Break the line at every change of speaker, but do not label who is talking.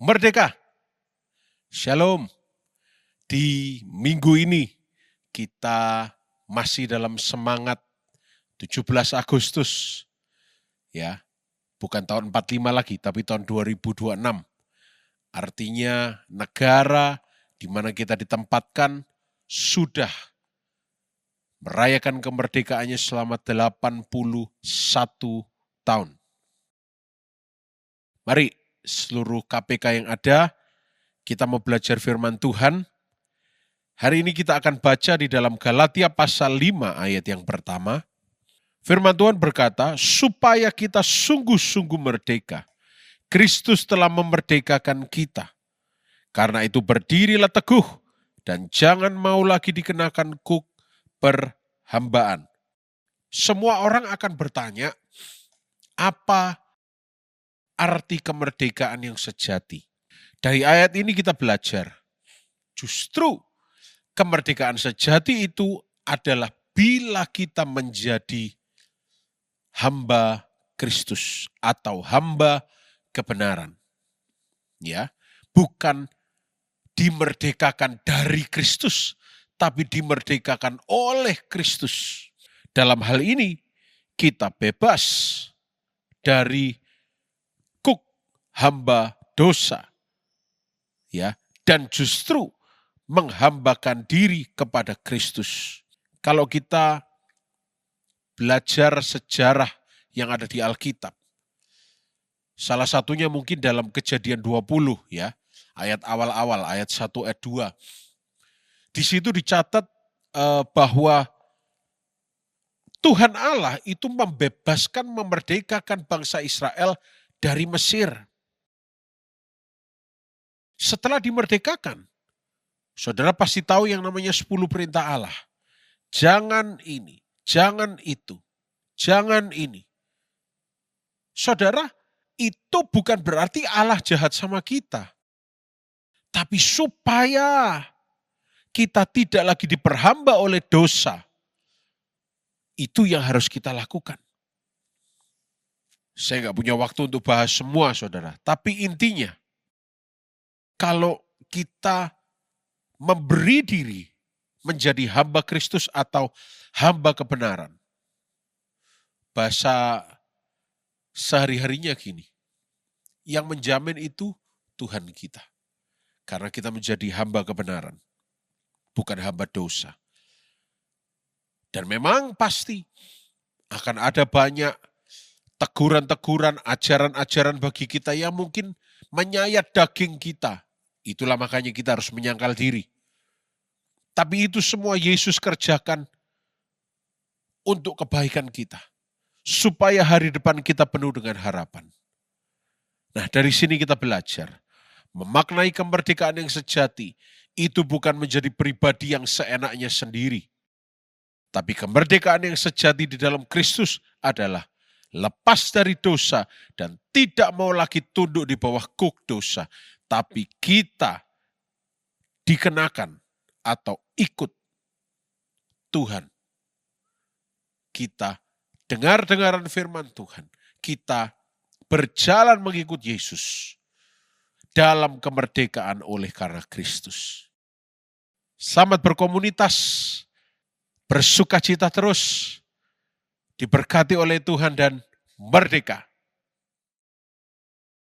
Merdeka! Shalom. Di minggu ini kita masih dalam semangat 17 Agustus. Ya, bukan tahun 45 lagi, tapi tahun 2026. Artinya negara di mana kita ditempatkan sudah merayakan kemerdekaannya selama 81 tahun. Mari seluruh KPK yang ada, kita mau belajar firman Tuhan. Hari ini kita akan baca di dalam Galatia pasal 5 ayat yang pertama. Firman Tuhan berkata, supaya kita sungguh-sungguh merdeka. Kristus telah memerdekakan kita. Karena itu berdirilah teguh dan jangan mau lagi dikenakan kuk perhambaan. Semua orang akan bertanya, apa arti kemerdekaan yang sejati? Dari ayat ini kita belajar, justru kemerdekaan sejati itu adalah bila kita menjadi hamba Kristus atau hamba kebenaran. Ya, bukan dimerdekakan dari Kristus, tapi dimerdekakan oleh Kristus. Dalam hal ini kita bebas dari kuk hamba dosa. Ya, dan justru menghambakan diri kepada Kristus. Kalau kita belajar sejarah yang ada di Alkitab, salah satunya mungkin dalam Kejadian 20 ya, ayat awal-awal, ayat 1, ayat 2. Di situ dicatat bahwa Tuhan Allah itu membebaskan, memerdekakan bangsa Israel dari Mesir. Setelah dimerdekakan, saudara pasti tahu yang namanya 10 perintah Allah. Jangan ini, jangan itu, jangan ini. Saudara, itu bukan berarti Allah jahat sama kita. Tapi supaya kita tidak lagi diperhamba oleh dosa, itu yang harus kita lakukan. Saya nggak punya waktu untuk bahas semua, saudara. Tapi intinya, kalau kita memberi diri menjadi hamba Kristus atau hamba kebenaran, bahasa sehari-harinya gini, yang menjamin itu Tuhan kita. Karena kita menjadi hamba kebenaran, bukan hamba dosa. Dan memang pasti akan ada banyak teguran-teguran, ajaran-ajaran bagi kita yang mungkin menyayat daging kita. Itulah makanya kita harus menyangkal diri. Tapi itu semua Yesus kerjakan untuk kebaikan kita. Supaya hari depan kita penuh dengan harapan. Nah, dari sini kita belajar. Memaknai kemerdekaan yang sejati, itu bukan menjadi pribadi yang seenaknya sendiri. Tapi kemerdekaan yang sejati di dalam Kristus adalah lepas dari dosa dan tidak mau lagi tunduk di bawah kuk dosa. Tapi kita dikenakan atau ikut Tuhan. Kita dengar-dengaran firman Tuhan. Kita berjalan mengikut Yesus dalam kemerdekaan oleh karena Kristus. Selamat berkomunitas, bersukacita terus, diberkati oleh Tuhan dan merdeka.